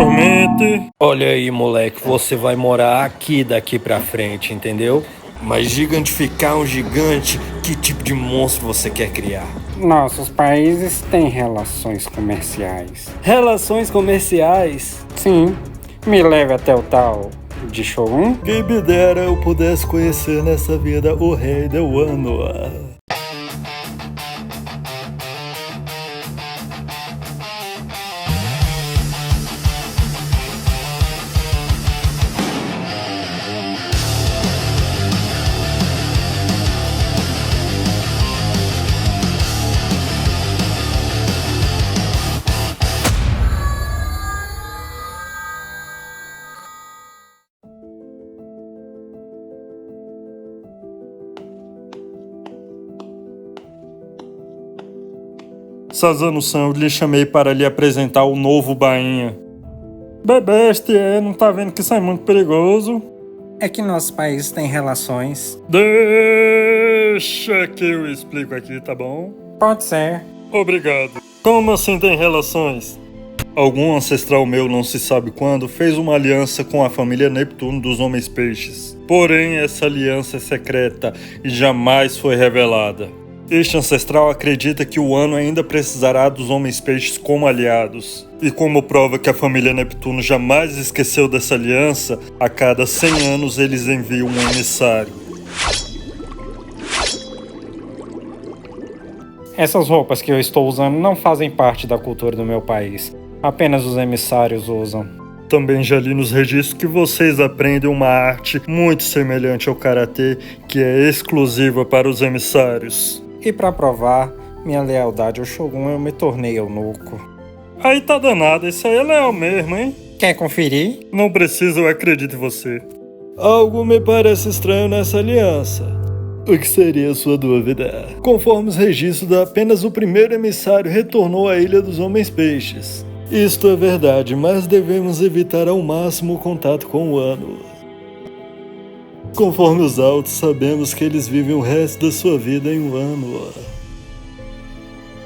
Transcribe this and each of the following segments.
Tormente. Olha aí, moleque, você vai morar aqui daqui pra frente, entendeu? Mas gigantificar um gigante, que tipo de monstro você quer criar? Nossos países têm relações comerciais. Relações comerciais? Sim, me leve até o tal de Shogun. Quem me dera eu pudesse conhecer nessa vida o rei de Wano. Sazano-san, eu lhe chamei para lhe apresentar o novo bainha. Bebeste, não tá vendo que isso é muito perigoso? É que nossos países têm relações. Deixa que eu explico aqui, tá bom? Pode ser. Obrigado. Como assim tem relações? Algum ancestral meu, não se sabe quando, fez uma aliança com a família Neptuno dos Homens Peixes. Porém, essa aliança é secreta e jamais foi revelada. Este ancestral acredita que o Wano ainda precisará dos Homens Peixes como aliados. E como prova que a família Neptuno jamais esqueceu dessa aliança, a cada 100 anos eles enviam um emissário. Essas roupas que eu estou usando não fazem parte da cultura do meu país. Apenas os emissários usam. Também já li nos registros que vocês aprendem uma arte muito semelhante ao karatê, que é exclusiva para os emissários. E para provar minha lealdade ao Shogun, eu me tornei eunuco. Aí tá danado, isso aí é leal mesmo, hein? Quer conferir? Não precisa, eu acredito em você. Algo me parece estranho nessa aliança. O que seria sua dúvida? Conforme os registros, apenas o primeiro emissário retornou à Ilha dos Homens Peixes. Isto é verdade, mas devemos evitar ao máximo o contato com o Wano. Conforme os Altos, sabemos que eles vivem o resto da sua vida em Wano.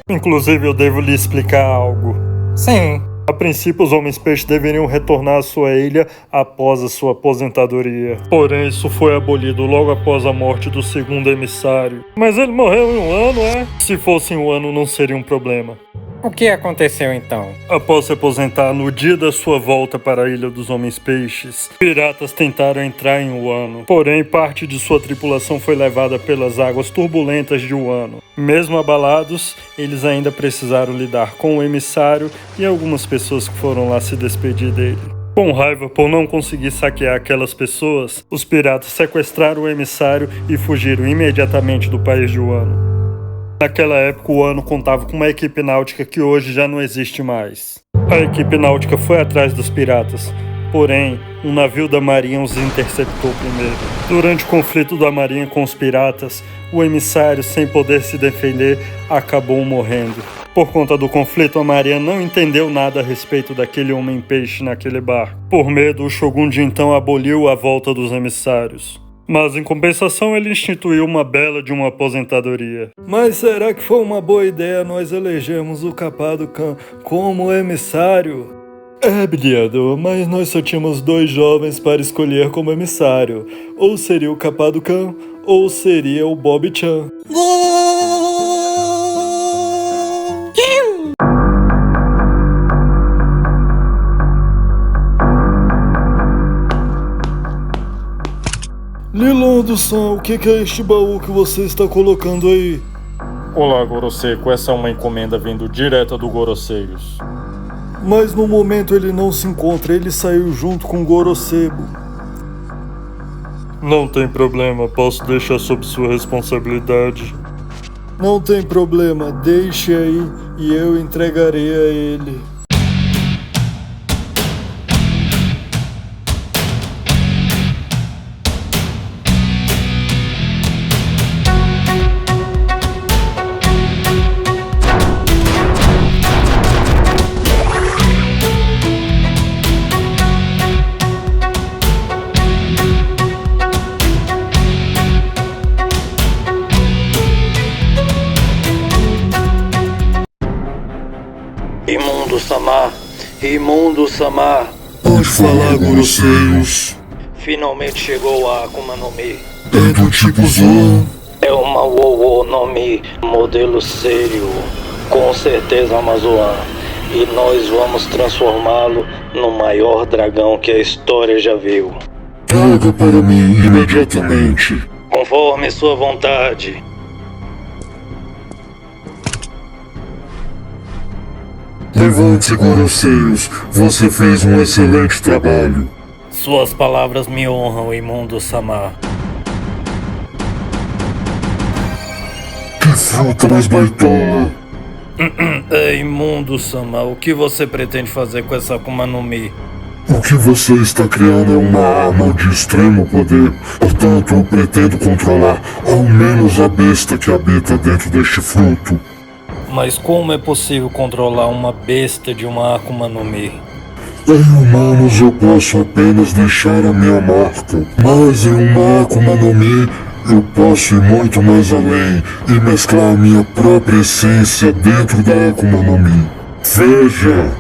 Inclusive, eu devo lhe explicar algo. Sim. A princípio, os Homens-Peixes deveriam retornar à sua ilha após a sua aposentadoria. Porém, isso foi abolido logo após a morte do segundo emissário. Mas ele morreu em 1 ano, é? Se fosse em 1 ano, não seria um problema. O que aconteceu então? Após se aposentar, no dia da sua volta para a Ilha dos Homens-Peixes, piratas tentaram entrar em Wano. Porém, parte de sua tripulação foi levada pelas águas turbulentas de Wano. Mesmo abalados, eles ainda precisaram lidar com o emissário e algumas pessoas que foram lá se despedir dele. Com raiva por não conseguir saquear aquelas pessoas, os piratas sequestraram o emissário e fugiram imediatamente do país de Wano. Naquela época, o Wano contava com uma equipe náutica que hoje já não existe mais. A equipe náutica foi atrás dos piratas, porém, um navio da marinha os interceptou primeiro. Durante o conflito da marinha com os piratas, o emissário, sem poder se defender, acabou morrendo. Por conta do conflito, a marinha não entendeu nada a respeito daquele homem-peixe naquele barco. Por medo, o Shogun de então aboliu a volta dos emissários. Mas, em compensação, ele instituiu uma bela de uma aposentadoria. Mas será que foi uma boa ideia nós elegermos o Capado Khan como emissário? É, bilhado, mas nós só tínhamos 2 jovens para escolher como emissário. Ou seria o Capado Khan, ou seria o Bob-chan. Lilondo-san, o que é este baú que você está colocando aí? Olá, Goroseco, essa é uma encomenda vindo direta do Goroseios. Mas no momento ele não se encontra, ele saiu junto com o Gorosebo. Não tem problema, posso deixar sob sua responsabilidade. Não tem problema, deixe aí e eu entregarei a ele. Imundo Samar, Pode falar, Goroseus. finalmente chegou a Akuma no Mi. É do tipo Zoan. É uma Wowo no Mi, modelo sério, com certeza Amazoan. E nós vamos transformá-lo no maior dragão que a história já viu. Traga para mim imediatamente. Conforme sua vontade. Levante-se, Goroseus. Você fez um excelente trabalho. Suas palavras me honram, Imundo Samar. Que fruta mais baitola. Ei, Imundo Samar, o que você pretende fazer com essa Akuma no Mi? O que você está criando é uma arma de extremo poder. Portanto, eu pretendo controlar ao menos a besta que habita dentro deste fruto. Mas como é possível controlar uma besta de uma Akuma no Mi? Em humanos eu posso apenas deixar a minha marca, mas em uma Akuma no Mi eu posso ir muito mais além e mesclar minha própria essência dentro da Akuma no Mi. Veja,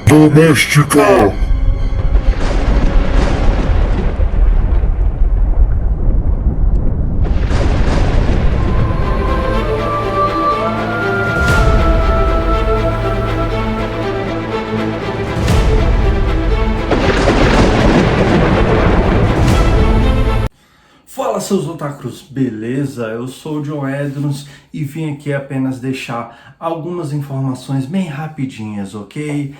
domesticar. Fala, seus otakus, beleza? Eu sou o John Edrons e vim aqui apenas deixar algumas informações bem rapidinhas, ok?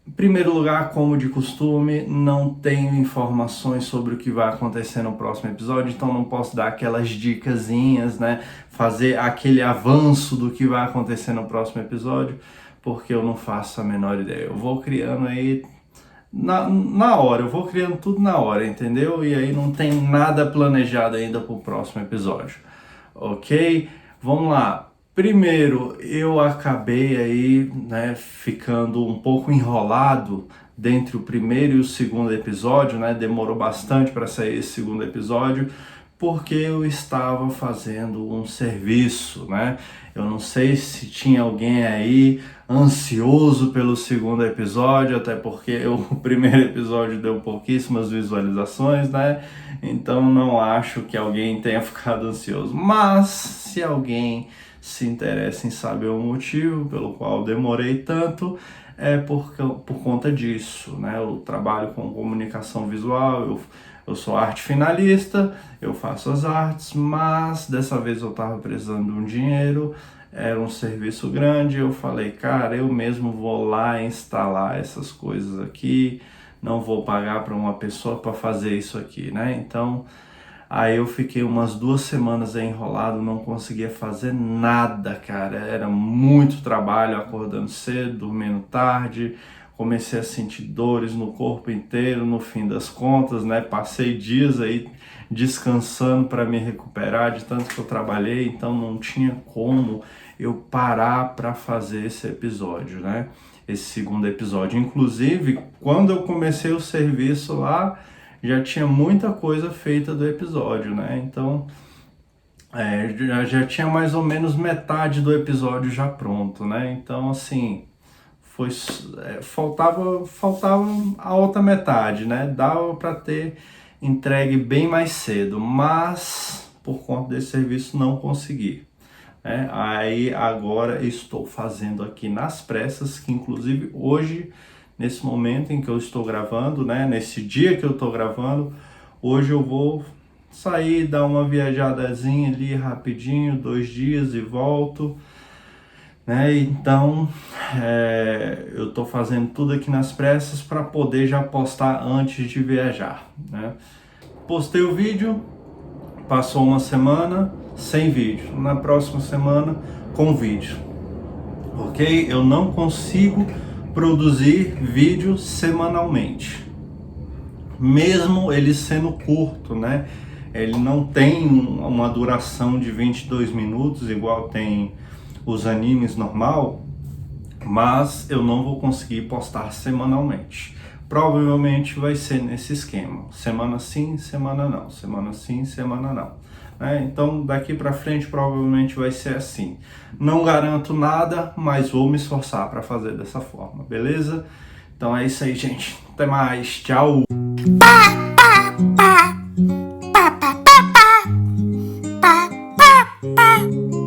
Em primeiro lugar, como de costume, não tenho informações sobre o que vai acontecer no próximo episódio, então não posso dar aquelas dicasinhas, né? Fazer aquele avanço do que vai acontecer no próximo episódio, porque eu não faço a menor ideia. Eu vou criando aí na hora, eu vou criando tudo na hora, entendeu? E aí não tem nada planejado ainda pro próximo episódio, ok? Vamos lá. Primeiro, eu acabei aí, né, ficando um pouco enrolado dentre o primeiro e o segundo episódio, né? Demorou bastante para sair esse segundo episódio, porque eu estava fazendo um serviço, né? Eu não sei se tinha alguém aí ansioso pelo segundo episódio, até porque o primeiro episódio deu pouquíssimas visualizações, né? Então não acho que alguém tenha ficado ansioso. Mas se alguém se interessa em saber o motivo pelo qual demorei tanto, é por conta disso, né? Eu trabalho com comunicação visual, eu sou arte finalista, eu faço as artes, mas dessa vez eu estava precisando de um dinheiro, era um serviço grande, eu falei, cara, eu mesmo vou lá instalar essas coisas aqui, não vou pagar para uma pessoa para fazer isso aqui, né? Então, aí eu fiquei umas 2 semanas aí enrolado, não conseguia fazer nada, cara, era muito trabalho, acordando cedo, dormindo tarde, comecei a sentir dores no corpo inteiro, no fim das contas, né? Passei dias aí descansando para me recuperar de tanto que eu trabalhei, então não tinha como eu parar para fazer esse episódio, né? Esse segundo episódio. Inclusive, quando eu comecei o serviço lá, já tinha muita coisa feita do episódio, né? Então, já tinha mais ou menos metade do episódio já pronto, né? Então, assim, faltava a outra metade, né? Dava para ter entregue bem mais cedo, mas por conta desse serviço não consegui. Aí agora estou fazendo aqui nas pressas, que inclusive hoje, nesse momento em que eu estou gravando, né? Nesse dia que eu estou gravando, hoje eu vou sair, dar uma viajadazinha ali rapidinho, 2 dias e volto. Então, eu tô fazendo tudo aqui nas pressas para poder já postar antes de viajar, né? Postei o vídeo, passou uma semana sem vídeo, na próxima semana com vídeo, ok? Eu não consigo produzir vídeo semanalmente, mesmo ele sendo curto, né? Ele não tem uma duração de 22 minutos, igual tem os animes normal, mas eu não vou conseguir postar semanalmente. Provavelmente vai ser nesse esquema, semana sim, semana não, semana sim, semana não. Então daqui para frente provavelmente vai ser assim. Não garanto nada, mas vou me esforçar para fazer dessa forma, beleza? Então é isso aí, gente. Até mais. Tchau. Pa, pa, pa, pa, pa, pa, pa, pa, pa.